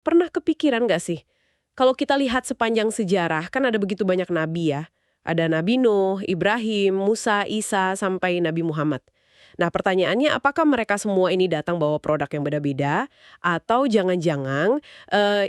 Pernah kepikiran nggak sih? Kalau kita lihat sepanjang sejarah, kan ada begitu banyak nabi ya. Ada Nabi Nuh, Ibrahim, Musa, Isa, sampai Nabi Muhammad. Nah, pertanyaannya apakah mereka semua ini datang bawa produk yang beda-beda? Atau jangan-jangan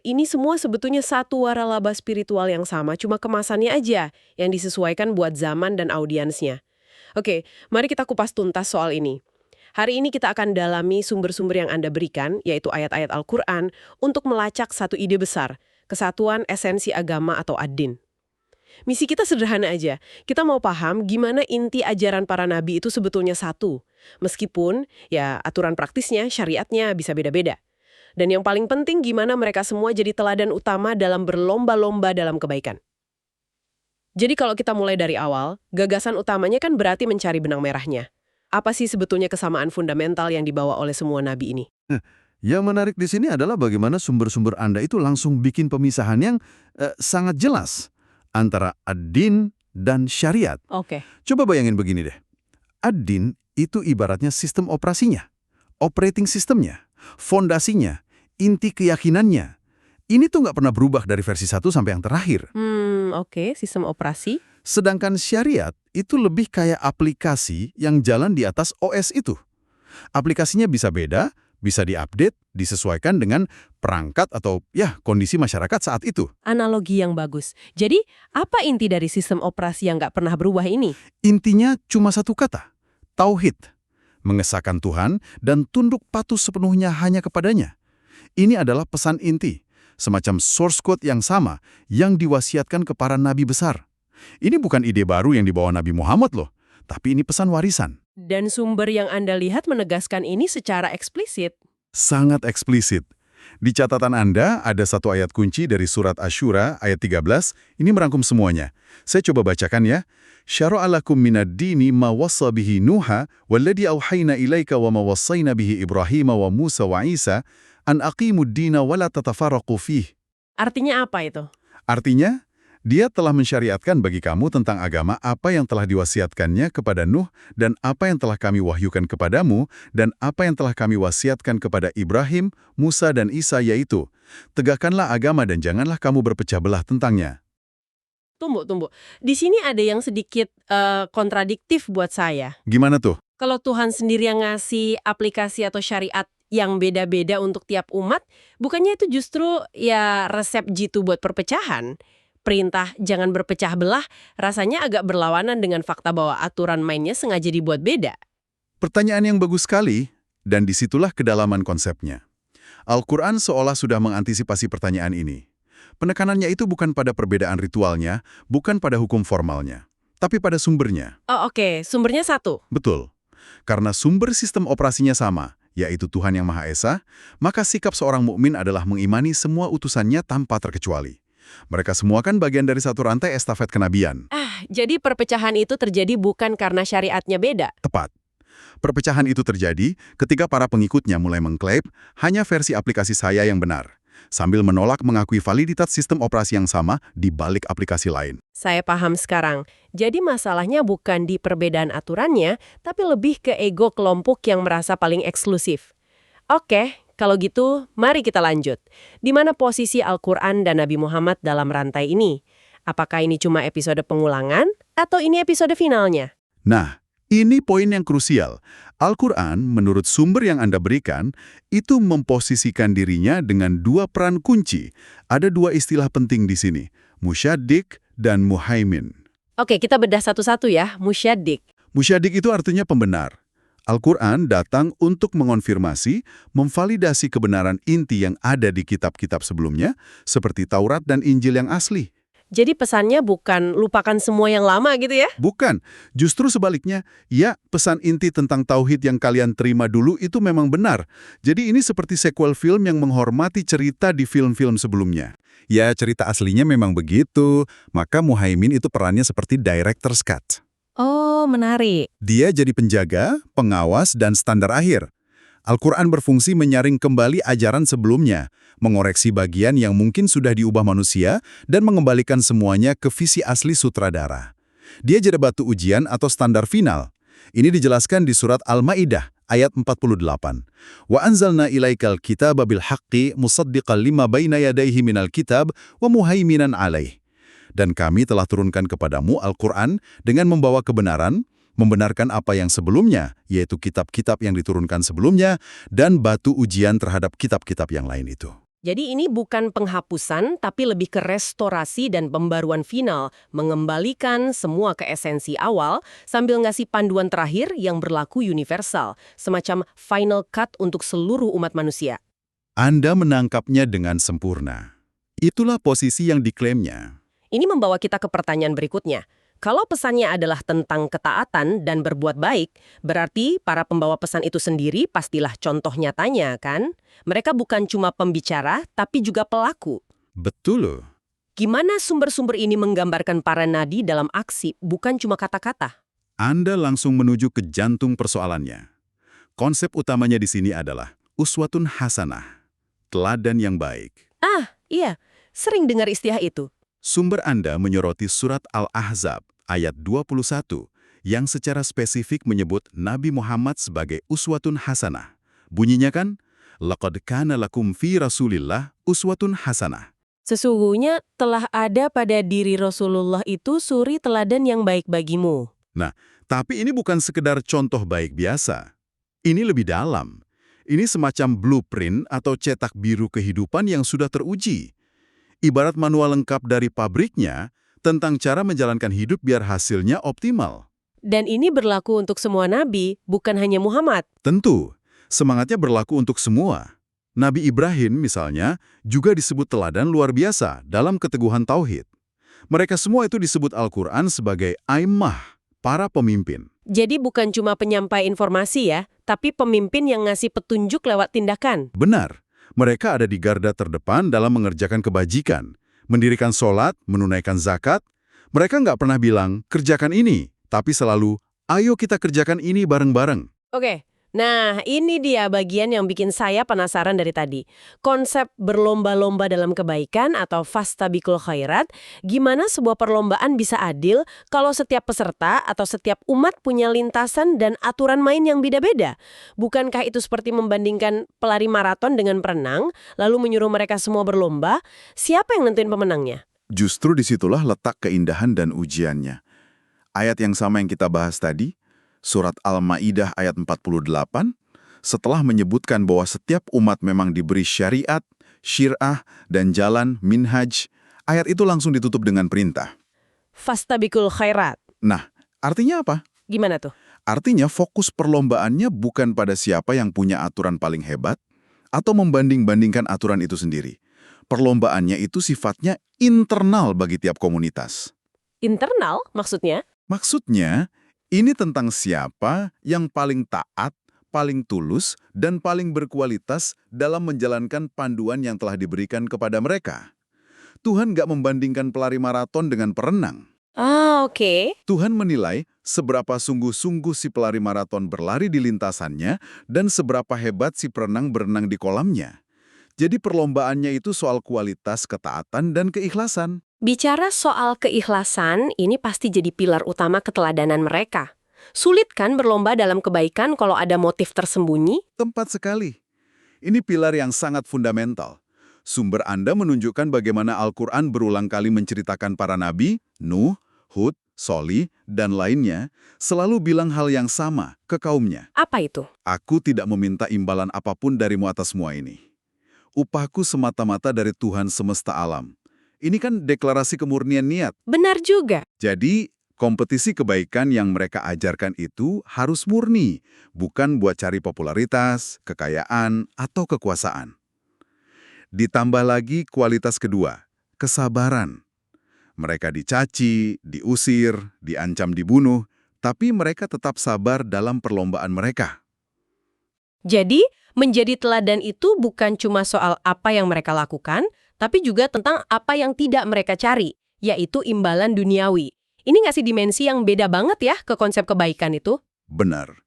ini semua sebetulnya satu waralaba spiritual yang sama, cuma kemasannya aja yang disesuaikan buat zaman dan audiensnya. Oke, mari kita kupas tuntas soal ini. Hari ini kita akan dalami sumber-sumber yang Anda berikan, yaitu ayat-ayat Al-Quran, untuk melacak satu ide besar, kesatuan esensi agama atau ad-din. Misi kita sederhana aja, kita mau paham gimana inti ajaran para nabi itu sebetulnya satu. Meskipun, ya aturan praktisnya, syariatnya bisa beda-beda. Dan yang paling penting gimana mereka semua jadi teladan utama dalam berlomba-lomba dalam kebaikan. Jadi kalau kita mulai dari awal, gagasan utamanya kan berarti mencari benang merahnya. Apa sih sebetulnya kesamaan fundamental yang dibawa oleh semua nabi ini? Yang menarik di sini adalah bagaimana sumber-sumber Anda itu langsung bikin pemisahan yang sangat jelas antara ad-din dan syariat. Oke. Coba bayangin begini deh. Ad-din itu ibaratnya sistem operasinya, operating systemnya, fondasinya, inti keyakinannya. Ini tuh nggak pernah berubah dari versi 1 sampai yang terakhir. Oke, sistem operasi. Sedangkan syariat itu lebih kayak aplikasi yang jalan di atas OS itu. Aplikasinya bisa beda, bisa diupdate, disesuaikan dengan perangkat atau kondisi masyarakat saat itu. Analogi yang bagus. Jadi, apa inti dari sistem operasi yang nggak pernah berubah ini? Intinya cuma satu kata, tauhid. Mengesahkan Tuhan dan tunduk patuh sepenuhnya hanya kepadanya. Ini adalah pesan inti, semacam source code yang sama yang diwasiatkan ke para nabi besar. Ini bukan ide baru yang dibawa Nabi Muhammad loh, tapi ini pesan warisan. Dan sumber yang Anda lihat menegaskan ini secara eksplisit. Sangat eksplisit. Di catatan Anda ada satu ayat kunci dari surat Asy-Syura ayat 13, ini merangkum semuanya. Saya coba bacakan ya. Syara'a lakum minad dini ma wassa bihi Nuha walladzi auhayna ilaika wa ma wassayna bihi Ibrahim wa Musa wa Isa an aqimud dina wa la tatafarraqu fih. Artinya apa itu? Artinya, Dia telah mensyariatkan bagi kamu tentang agama apa yang telah diwasiatkannya kepada Nuh dan apa yang telah kami wahyukan kepadamu dan apa yang telah kami wasiatkan kepada Ibrahim, Musa dan Isa yaitu, tegakkanlah agama dan janganlah kamu berpecah belah tentangnya. Tunggu. Di sini ada yang sedikit kontradiktif buat saya. Gimana tuh? Kalau Tuhan sendiri yang ngasih aplikasi atau syariat yang beda-beda untuk tiap umat, bukannya itu justru ya resep jitu buat perpecahan? Perintah jangan berpecah belah rasanya agak berlawanan dengan fakta bahwa aturan mainnya sengaja dibuat beda. Pertanyaan yang bagus sekali, dan disitulah kedalaman konsepnya. Al-Quran seolah sudah mengantisipasi pertanyaan ini. Penekanannya itu bukan pada perbedaan ritualnya, bukan pada hukum formalnya, tapi pada sumbernya. Oh oke, sumbernya satu. Betul. Karena sumber sistem operasinya sama, yaitu Tuhan Yang Maha Esa, maka sikap seorang mukmin adalah mengimani semua utusannya tanpa terkecuali. Mereka semua kan bagian dari satu rantai estafet kenabian. Jadi perpecahan itu terjadi bukan karena syariatnya beda? Tepat. Perpecahan itu terjadi ketika para pengikutnya mulai mengklaim hanya versi aplikasi saya yang benar, sambil menolak mengakui validitas sistem operasi yang sama di balik aplikasi lain. Saya paham sekarang. Jadi masalahnya bukan di perbedaan aturannya, tapi lebih ke ego kelompok yang merasa paling eksklusif. Oke, kalau gitu mari kita lanjut. Di mana posisi Al-Quran dan Nabi Muhammad dalam rantai ini? Apakah ini cuma episode pengulangan atau ini episode finalnya? Nah, ini poin yang krusial. Al-Quran, menurut sumber yang Anda berikan, itu memposisikan dirinya dengan dua peran kunci. Ada dua istilah penting di sini, musyaddiq dan muhaimin. Oke, kita bedah satu-satu ya, musyaddiq. Musyaddiq itu artinya pembenar. Al-Quran datang untuk mengonfirmasi, memvalidasi kebenaran inti yang ada di kitab-kitab sebelumnya, seperti Taurat dan Injil yang asli. Jadi pesannya bukan lupakan semua yang lama gitu ya? Bukan, justru sebaliknya, ya pesan inti tentang tauhid yang kalian terima dulu itu memang benar. Jadi ini seperti sequel film yang menghormati cerita di film-film sebelumnya. Ya, cerita aslinya memang begitu, maka muhaimin itu perannya seperti director's cut. Oh, menarik. Dia jadi penjaga, pengawas, dan standar akhir. Al-Quran berfungsi menyaring kembali ajaran sebelumnya, mengoreksi bagian yang mungkin sudah diubah manusia, dan mengembalikan semuanya ke visi asli sutradara. Dia jadi batu ujian atau standar final. Ini dijelaskan di surat Al-Ma'idah, ayat 48. Wa anzalna ilaikal kitaba bil haqqi musaddiqan lima baina yadayhi minal kitab wa muhaiminan alaih. Dan kami telah turunkan kepadamu Al-Quran dengan membawa kebenaran, membenarkan apa yang sebelumnya, yaitu kitab-kitab yang diturunkan sebelumnya, dan batu ujian terhadap kitab-kitab yang lain itu. Jadi ini bukan penghapusan, tapi lebih ke restorasi dan pembaruan final, mengembalikan semua ke esensi awal sambil ngasih panduan terakhir yang berlaku universal, semacam final cut untuk seluruh umat manusia. Anda menangkapnya dengan sempurna. Itulah posisi yang diklaimnya. Ini membawa kita ke pertanyaan berikutnya. Kalau pesannya adalah tentang ketaatan dan berbuat baik, berarti para pembawa pesan itu sendiri pastilah contoh nyatanya, kan? Mereka bukan cuma pembicara, tapi juga pelaku. Betul loh. Gimana sumber-sumber ini menggambarkan para nabi dalam aksi, bukan cuma kata-kata? Anda langsung menuju ke jantung persoalannya. Konsep utamanya di sini adalah uswatun hasanah, teladan yang baik. Iya, sering dengar istilah itu. Sumber Anda menyoroti surat Al-Ahzab ayat 21 yang secara spesifik menyebut Nabi Muhammad sebagai uswatun hasanah. Bunyinya kan, laqad kana lakum fi Rasulillah uswatun hasanah. Sesungguhnya telah ada pada diri Rasulullah itu suri teladan yang baik bagimu. Nah, tapi ini bukan sekedar contoh baik biasa. Ini lebih dalam. Ini semacam blueprint atau cetak biru kehidupan yang sudah teruji. Ibarat manual lengkap dari pabriknya tentang cara menjalankan hidup biar hasilnya optimal. Dan ini berlaku untuk semua nabi, bukan hanya Muhammad. Tentu, semangatnya berlaku untuk semua. Nabi Ibrahim misalnya juga disebut teladan luar biasa dalam keteguhan tauhid. Mereka semua itu disebut Al-Quran sebagai a'immah, para pemimpin. Jadi bukan cuma penyampai informasi ya, tapi pemimpin yang ngasih petunjuk lewat tindakan. Benar, mereka ada di garda terdepan dalam mengerjakan kebajikan, mendirikan sholat, menunaikan zakat. Mereka nggak pernah bilang, kerjakan ini, tapi selalu, ayo kita kerjakan ini bareng-bareng. Oke, nah ini dia bagian yang bikin saya penasaran dari tadi. Konsep berlomba-lomba dalam kebaikan atau fastabiqul khairat, gimana sebuah perlombaan bisa adil kalau setiap peserta atau setiap umat punya lintasan dan aturan main yang beda-beda? Bukankah itu seperti membandingkan pelari maraton dengan perenang, lalu menyuruh mereka semua berlomba? Siapa yang nentuin pemenangnya? Justru disitulah letak keindahan dan ujiannya. Ayat yang sama yang kita bahas tadi, Surat Al-Ma'idah ayat 48, setelah menyebutkan bahwa setiap umat memang diberi syariat, syir'ah, dan jalan, minhaj, ayat itu langsung ditutup dengan perintah. Fastabiqul khairat. Nah, artinya apa? Gimana tuh? Artinya fokus perlombaannya bukan pada siapa yang punya aturan paling hebat atau membanding-bandingkan aturan itu sendiri. Perlombaannya itu sifatnya internal bagi tiap komunitas. Internal maksudnya? Maksudnya, ini tentang siapa yang paling taat, paling tulus, dan paling berkualitas dalam menjalankan panduan yang telah diberikan kepada mereka. Tuhan nggak membandingkan pelari maraton dengan perenang. Oke. Tuhan menilai seberapa sungguh-sungguh si pelari maraton berlari di lintasannya dan seberapa hebat si perenang berenang di kolamnya. Jadi perlombaannya itu soal kualitas, ketaatan, dan keikhlasan. Bicara soal keikhlasan, ini pasti jadi pilar utama keteladanan mereka. Sulit kan berlomba dalam kebaikan kalau ada motif tersembunyi? Tepat sekali. Ini pilar yang sangat fundamental. Sumber Anda menunjukkan bagaimana Al-Quran berulang kali menceritakan para nabi, Nuh, Hud, Sholih, dan lainnya, selalu bilang hal yang sama ke kaumnya. Apa itu? Aku tidak meminta imbalan apapun darimu atas semua ini. Upahku semata-mata dari Tuhan semesta alam. Ini kan deklarasi kemurnian niat. Benar juga. Jadi, kompetisi kebaikan yang mereka ajarkan itu harus murni, bukan buat cari popularitas, kekayaan, atau kekuasaan. Ditambah lagi kualitas kedua, kesabaran. Mereka dicaci, diusir, diancam dibunuh, tapi mereka tetap sabar dalam perlombaan mereka. Jadi, menjadi teladan itu bukan cuma soal apa yang mereka lakukan, tapi juga tentang apa yang tidak mereka cari, yaitu imbalan duniawi. Ini ngasih dimensi yang beda banget ya ke konsep kebaikan itu. Benar.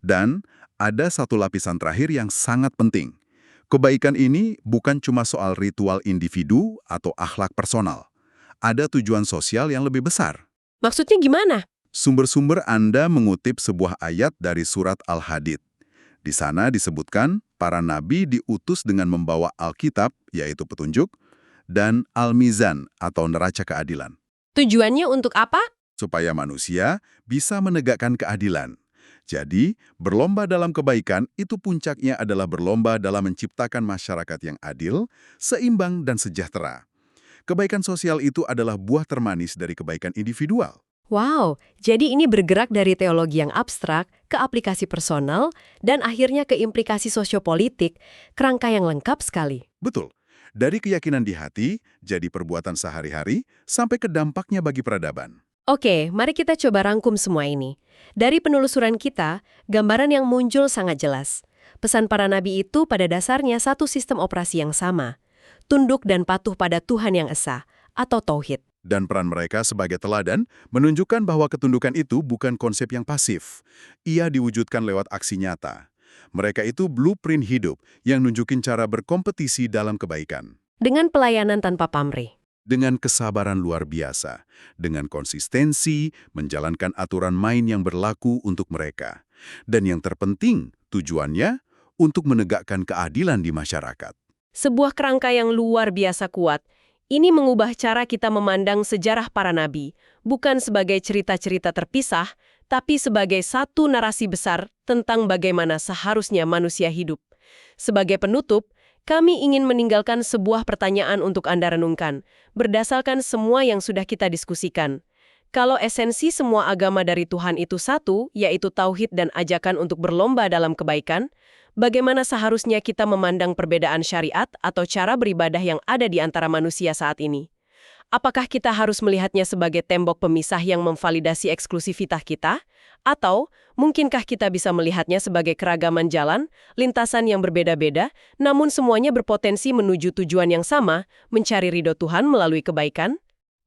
Dan ada satu lapisan terakhir yang sangat penting. Kebaikan ini bukan cuma soal ritual individu atau akhlak personal. Ada tujuan sosial yang lebih besar. Maksudnya gimana? Sumber-sumber Anda mengutip sebuah ayat dari surat Al-Hadid. Di sana disebutkan para nabi diutus dengan membawa Alkitab, yaitu petunjuk, dan Al-Mizan atau neraca keadilan, Tujuannya untuk apa? supaya manusia bisa menegakkan keadilan. Jadi, berlomba dalam kebaikan itu puncaknya adalah berlomba dalam menciptakan masyarakat yang adil, seimbang, dan sejahtera. Kebaikan sosial itu adalah buah termanis dari kebaikan individual. Wow, jadi ini bergerak dari teologi yang abstrak ke aplikasi personal dan akhirnya ke implikasi sosiopolitik, kerangka yang lengkap sekali. Betul. Dari keyakinan di hati, jadi perbuatan sehari-hari, sampai ke dampaknya bagi peradaban. Oke, mari kita coba rangkum semua ini. Dari penelusuran kita, gambaran yang muncul sangat jelas. Pesan para nabi itu pada dasarnya satu sistem operasi yang sama. Tunduk dan patuh pada Tuhan yang esa, atau tauhid. Dan peran mereka sebagai teladan menunjukkan bahwa ketundukan itu bukan konsep yang pasif. Ia diwujudkan lewat aksi nyata. Mereka itu blueprint hidup yang nunjukin cara berkompetisi dalam kebaikan. Dengan pelayanan tanpa pamrih. Dengan kesabaran luar biasa, dengan konsistensi, menjalankan aturan main yang berlaku untuk mereka. Dan yang terpenting, tujuannya untuk menegakkan keadilan di masyarakat. Sebuah kerangka yang luar biasa kuat. Ini mengubah cara kita memandang sejarah para nabi, bukan sebagai cerita-cerita terpisah, tapi sebagai satu narasi besar tentang bagaimana seharusnya manusia hidup. Sebagai penutup, kami ingin meninggalkan sebuah pertanyaan untuk Anda renungkan, berdasarkan semua yang sudah kita diskusikan. Kalau esensi semua agama dari Tuhan itu satu, yaitu tauhid dan ajakan untuk berlomba dalam kebaikan, bagaimana seharusnya kita memandang perbedaan syariat atau cara beribadah yang ada di antara manusia saat ini? Apakah kita harus melihatnya sebagai tembok pemisah yang memvalidasi eksklusivitas kita? Atau mungkinkah kita bisa melihatnya sebagai keragaman jalan, lintasan yang berbeda-beda, namun semuanya berpotensi menuju tujuan yang sama, mencari ridho Tuhan melalui kebaikan?